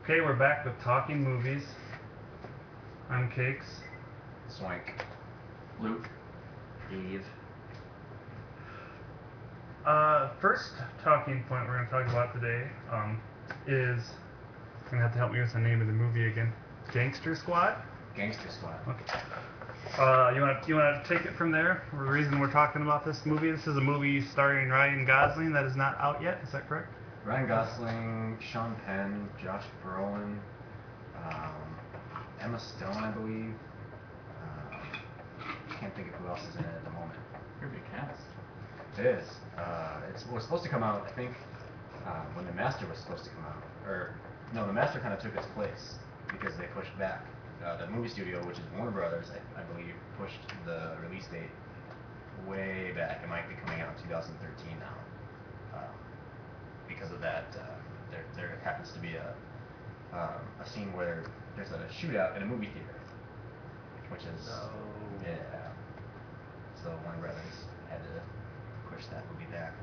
Okay, we're back with Talking Movies. I'm Cakes. Swank. Luke. Eve. First talking point we're going to talk about today is, you're going to have to help me with the name of the movie again. Gangster Squad? Gangster Squad. Okay. You want to take it from there? The reason we're talking about this movie, this is a movie starring Ryan Gosling that is not out yet, is that correct? Ryan Gosling, Sean Penn, Josh Brolin, Emma Stone, I believe. Can't think of who else is in it at the moment. Pretty big cast. It is. It was supposed to come out, I think, when The Master was supposed to come out. Or, no, The Master kind of took its place because they pushed back. The movie studio, which is Warner Brothers, I believe, pushed the release date way back. It might be coming out in 2013 now. Because of that, there happens to be a scene where there's a shootout in a movie theater, which is yeah. So Warner Brothers had to push that movie back.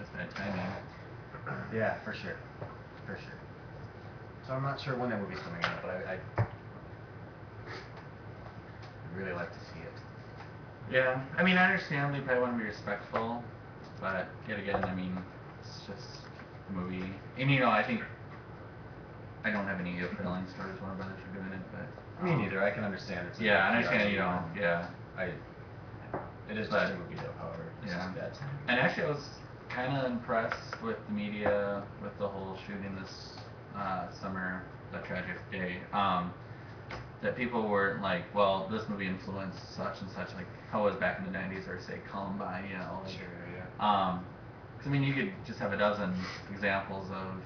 Just bad timing. Yeah, for sure. So I'm not sure when that movie's coming out, but I'd really like to see it. Yeah, I mean, I understand they probably want to be respectful, but yet again, I mean, it's just a movie. And I think I don't have any ill feelings towards Warner Brothers for doing it, but Me neither. I can understand it. Yeah, I understand. It is just a movie though. However, it's just bad time. And actually, I was kind of impressed with the media with the whole shooting this summer, the tragic day. That people weren't like, well, this movie influenced such and such, like how it was back in the 90s, or say Columbine, Like, sure, yeah. Cause I mean, you could just have a dozen examples of,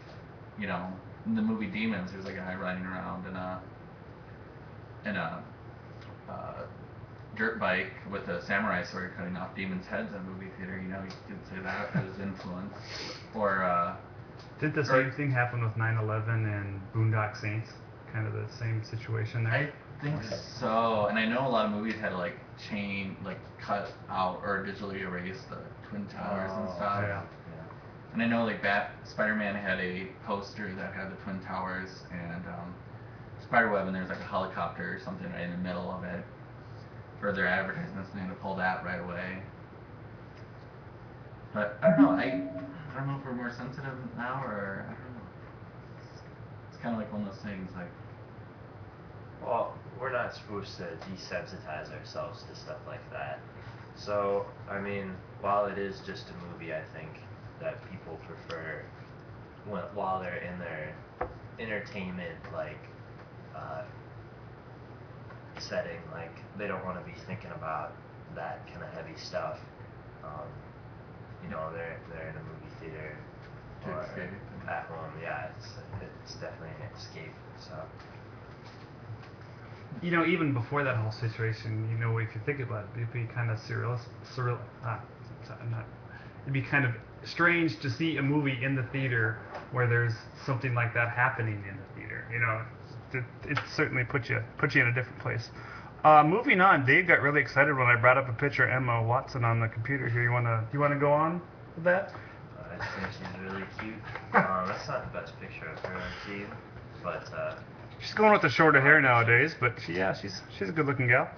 in the movie Demons, there's a guy riding around in a dirt bike with a samurai sword cutting off demons' heads in a movie theater. You could say that was influence. Or did the same thing happen with 9/11 and Boondock Saints? Kind of the same situation there. I think so, and I know a lot of movies had to cut out or digitally erase the Twin Towers and stuff. Yeah. And I know Spider-Man had a poster that had the Twin Towers and Spiderweb, and there's a helicopter or something right in the middle of it for their advertisements, and they had to pull that right away. But I don't know. I don't know if we're more sensitive now, or I don't know. It's kind of like one of those things, Well, we're not supposed to desensitize ourselves to stuff like that. So, I mean, while it is just a movie, I think that people prefer, while they're in their entertainment, setting, they don't want to be thinking about that kind of heavy stuff. They're in a movie theater or at home. Yeah, it's definitely an escape. So. Even before that whole situation, if you think about it, it'd be kind of it'd be kind of strange to see a movie in the theater where there's something like that happening in the theater. It certainly puts you in a different place. Moving on, Dave got really excited when I brought up a picture of Emma Watson on the computer here. You wanna go on with that? I think she's really cute. That's not the best picture of her I've seen, but she's going with the shorter hair nowadays, but she's a good-looking gal.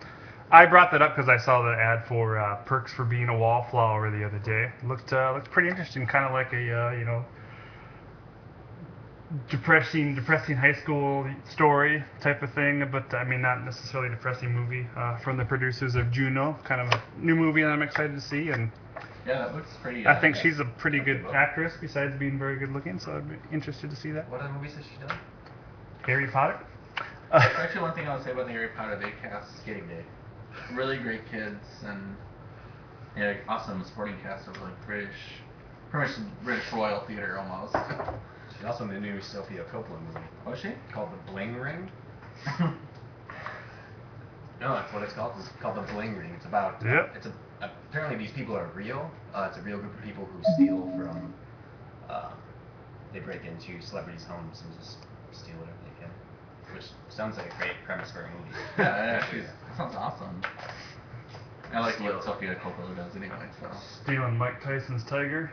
I brought that up because I saw the ad for Perks for Being a Wallflower the other day. Looked pretty interesting, kind of like a depressing high school story type of thing, but I mean not necessarily a depressing movie. From the producers of Juno, kind of a new movie that I'm excited to see, and yeah, that looks pretty. I think she's a pretty good actress besides being very good-looking, so I'd be interested to see that. What other movies has she done? Harry Potter. That's actually one thing I would say about the Harry Potter. They cast Skating Day. really great kids and awesome supporting cast of pretty much British Royal Theatre almost. She's also in the new Sofia Coppola movie. Was she? Called The Bling RIng. No, that's what it's called. It's called The Bling RIng. It's about. Yep. Apparently these people are real. It's a real group of people who steal from. They break into celebrities' homes and just steal whatever they can. Which sounds like a great premise for a movie. Yeah, that sounds awesome. I like what Sofia Coppola does anyway. So. Stealing Mike Tyson's tiger.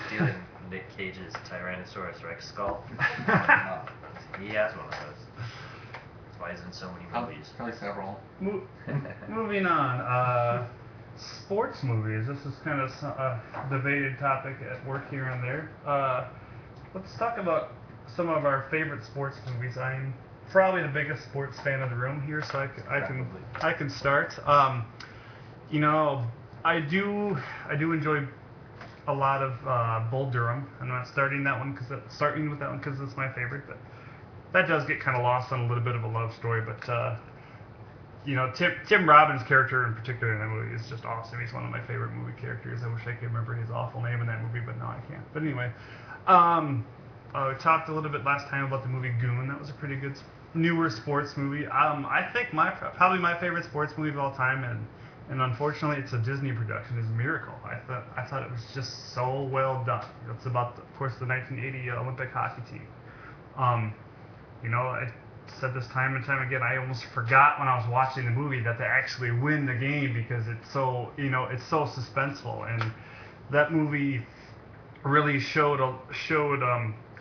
Stealing Nick Cage's Tyrannosaurus Rex skull. He has one of those. That's why he's in so many movies. Probably several. Moving on. Sports movies. This is kind of a debated topic at work here and there. Let's talk about some of our favorite sports movies. I'm probably the biggest sports fan in the room here, so I can start. You know, I do enjoy a lot of Bull Durham. I'm not starting with that one because it's my favorite, but that does get kind of lost on a little bit of a love story. But you know, Tim Robbins' character in particular in that movie is just awesome. He's one of my favorite movie characters. I wish I could remember his awful name in that movie, but no, I can't. But anyway, we talked a little bit last time about the movie Goon. That was a pretty good newer sports movie. I think probably my favorite sports movie of all time, and unfortunately it's a Disney production, is Miracle. I thought it was just so well done. It's about, of course, the 1980 Olympic hockey team. You know, I said this time and time again, I almost forgot when I was watching the movie that they actually win the game because it's so, you know, it's so suspenseful. And that movie really showed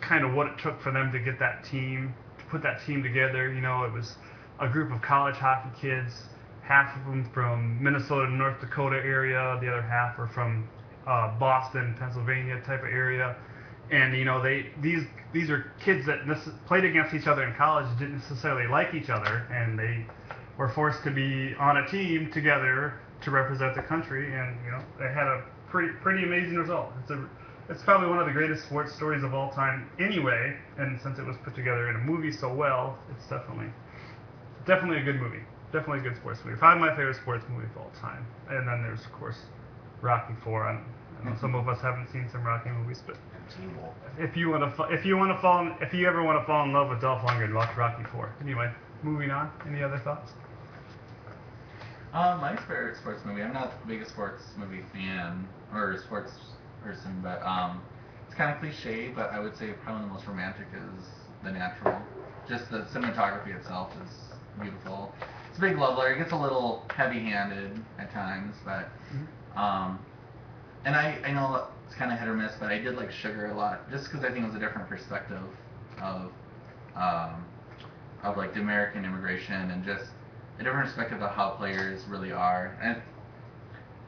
kind of what it took for them to get that team, to put that team together. You know, it was a group of college hockey kids, half of them from Minnesota and North Dakota area, the other half are from Boston, Pennsylvania type of area. And you know, these are kids that played against each other in college, didn't necessarily like each other, and they were forced to be on a team together to represent the country. And you know, they had a pretty amazing result. It's probably one of the greatest sports stories of all time anyway, and since it was put together in a movie so well, it's definitely a good movie. Definitely a good sports movie. Probably my favorite sports movie of all time. And then there's, of course, Rocky IV. I know some of us haven't seen some Rocky movies, but if you ever want to fall in love with Dolph Lundgren, watch Rocky IV. Anyway, moving on. Any other thoughts? My favorite sports movie. I'm not the biggest sports movie fan or sports person, but it's kind of cliche. But I would say probably the most romantic is The Natural. Just the cinematography itself is beautiful. It's a big love letter. It gets a little heavy-handed at times, but and I know it's kind of hit or miss, but I did like Sugar a lot, just because I think it was a different perspective of like the American immigration and just a different perspective of how players really are. And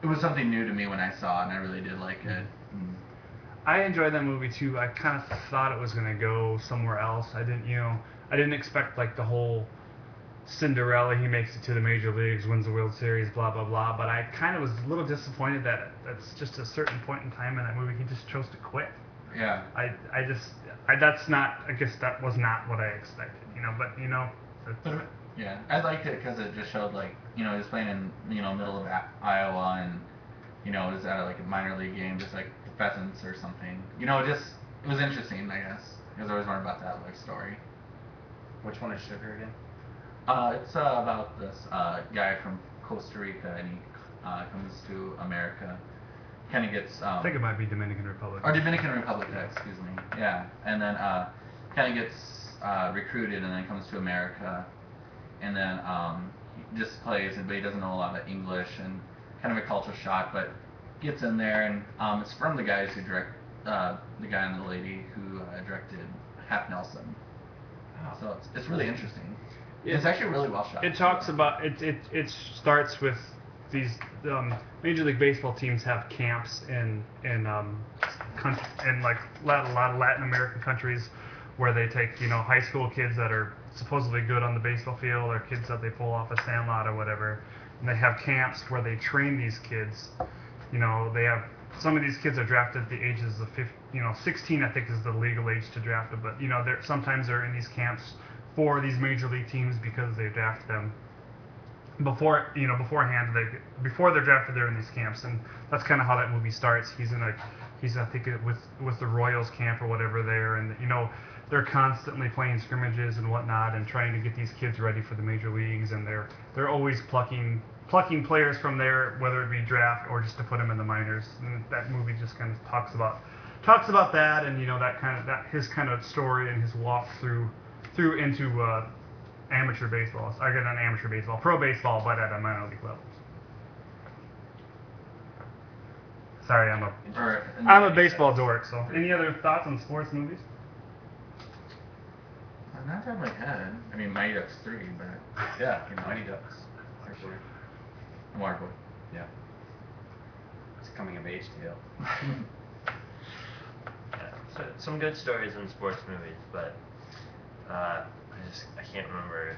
it was something new to me when I saw it, and I really did like it. I enjoyed that movie too. I kind of thought it was going to go somewhere else. I didn't expect like the whole Cinderella, he makes it to the major leagues, wins the World Series, blah blah blah. But I kind of was a little disappointed that that's just a certain point in time in that movie he just chose to quit. Yeah. I guess that was not what I expected, you know. But you know. Yeah, I liked it because it just showed like, you know, he was playing in, you know, middle of Iowa, and you know, it was at like a minor league game, just like the Pheasants or something. You know, it was interesting, I guess. Because I always wondered about that like story. Which one is Sugar again? It's about this guy from Costa Rica, and he comes to America. Kind of gets. I think it might be Dominican Republic. Or Dominican Republic, excuse me. Yeah, and then kind of gets recruited, and then comes to America, and then he just plays, but he doesn't know a lot of English, and kind of a culture shock, but gets in there, and it's from the guys who direct the guy and the lady who directed Half Nelson. Oh. So it's really interesting. It's actually really well shot. It talks about it starts with these Major League Baseball teams have camps in like a lot of Latin American countries where they take, you know, high school kids that are supposedly good on the baseball field, or kids that they pull off a sandlot or whatever, and they have camps where they train these kids. You know, they have some of these kids are drafted at the ages of 16 I think is the legal age to draft them, but you know, sometimes they're in these camps for these major league teams because they draft them before they're drafted. They're in these camps, and that's kind of how that movie starts. He's I think with the Royals camp or whatever there, and you know, they're constantly playing scrimmages and whatnot and trying to get these kids ready for the major leagues, and they're always plucking players from there, whether it be draft or just to put them in the minors. And that movie just kind of talks about that, and you know, his kind of story and his walk through into amateur baseball. I got on amateur baseball, pro baseball, but at a minor league level. Sorry, I'm a baseball dork. So, any other thoughts on sports movies? Not out of my head. I mean, Mighty Ducks 3, but Yeah, Mighty Ducks, for sure. Waterboy. Yeah. It's a coming of age tale. Yeah, so some good stories in sports movies, but I can't remember.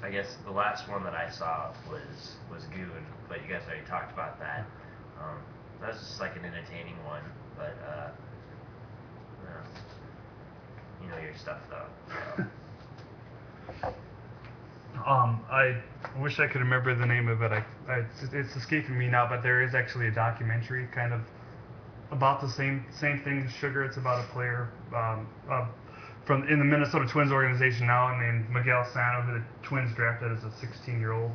I guess the last one that I saw was Goon, but you guys already talked about that. That was just like an entertaining one, but you know your stuff though. So. I wish I could remember the name of it. It's escaping me now, but there is actually a documentary kind of about the same thing as Sugar. It's about a player from in the Minnesota Twins organization now named Miguel Sano, who the Twins drafted as a 16-year-old,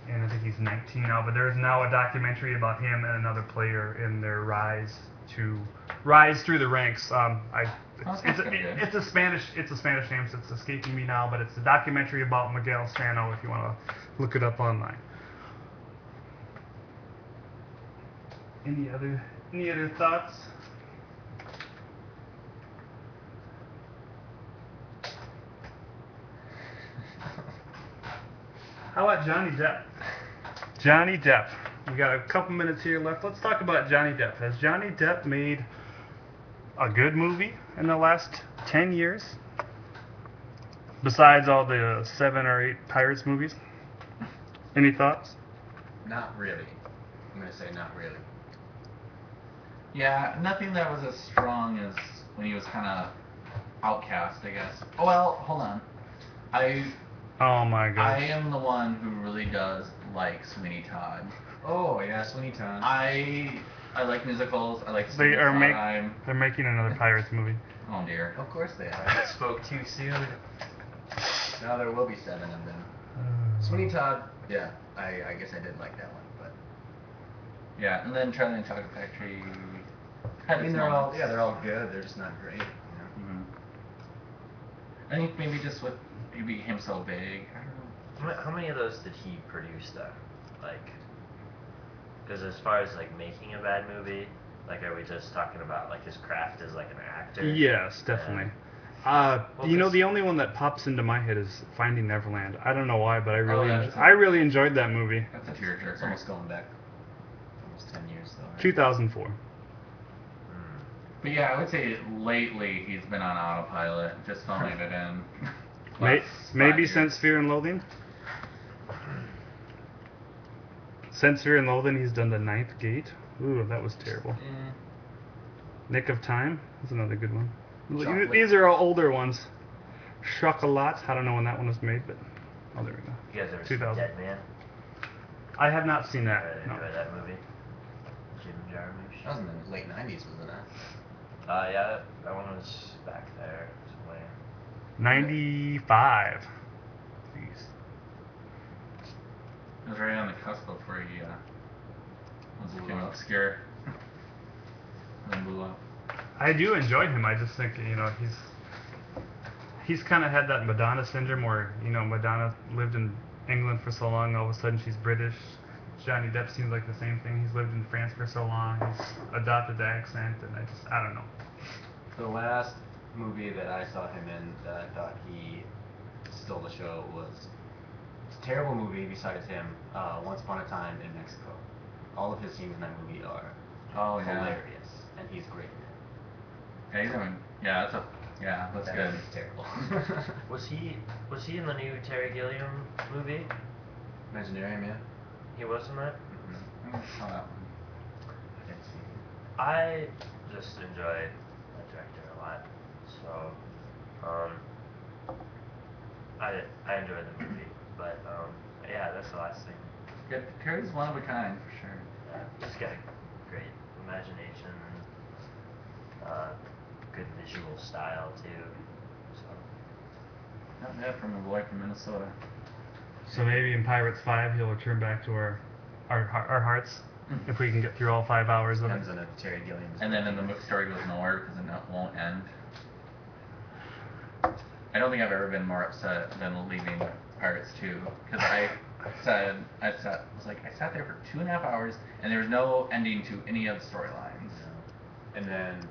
and I think he's 19 now. But there is now a documentary about him and another player in their rise through the ranks. It's a Spanish name, so it's escaping me now. But it's a documentary about Miguel Sano if you want to look it up online. Any other thoughts? How about Johnny Depp? Johnny Depp. We got a couple minutes here left. Let's talk about Johnny Depp. Has Johnny Depp made a good movie in the last 10 years? Besides all the 7 or 8 Pirates movies? Any thoughts? Not really. I'm going to say not really. Yeah, nothing that was as strong as when he was kind of outcast, I guess. Oh, well, hold on. Oh my I gosh. am the one who really does like Sweeney Todd. Oh, yeah, Sweeney Todd. I like musicals. I like They're making another Pirates movie. Oh dear. Of course they are. I spoke too soon. Now there will be 7 of them. Sweeney Todd, yeah, I guess I did like that one, but Yeah, and then Charlie and the Chocolate Factory. I mean they're all good. They're just not great. You know? Mm-hmm. I think maybe just with he became so big. I don't know. How many of those did he produce though? Like, because as far as like making a bad movie, like are we just talking about like his craft as like an actor? Yes, definitely. The only one that pops into my head is Finding Neverland. I don't know why, but I really enjoyed that movie. That's a It's tearjerker. almost going back almost 10 years though. Right? 2004. But yeah, I would say lately he's been on autopilot, just filming it in. Maybe since Fear and Loathing. Since Fear and Loathing, he's done The Ninth Gate. Ooh, that was terrible. Nick of Time. That's another good one. Chocolate. These are all older ones. Chocolat. I don't know when that one was made, but there we go. You guys ever seen 2000. Dead Man? I have not seen that. I No. enjoy that movie. Jim Jarmusch. That was in the late 90s, wasn't it? Yeah, that one was back there somewhere. 95. Jeez. It was right on the cusp before he became obscure. And then blew up. I do enjoy him. I just think he's kind of had that Madonna syndrome where Madonna lived in England for so long, all of a sudden she's British. Johnny Depp seems like the same thing. He's lived in France for so long. He's adopted the accent, and I don't know. The last movie that I saw him in that I thought he stole the show was it's a terrible movie besides him. Once Upon a Time in Mexico. All of his scenes in that movie are hilarious, and he's great. Yeah, he's doing. Yeah, that's That good. movie's terrible. Was he in the new Terry Gilliam movie? Imaginarium, yeah. He was in that? I never saw that one. I didn't see it. I just enjoy that director a lot. So, I enjoyed the movie, but yeah, that's the last thing. Good. Terry's one of a kind for sure. Yeah, he's got a great imagination and good visual style too. So. Not bad from a boy from Minnesota. So maybe in Pirates 5 he'll return back to our hearts if we can get through all 5 hours of it. Depends on if Terry Gilliam's. And then the story goes nowhere because it won't end. I don't think I've ever been more upset than leaving Pirates 2 because I sat there for 2.5 hours, and there was no ending to any of the storylines. And then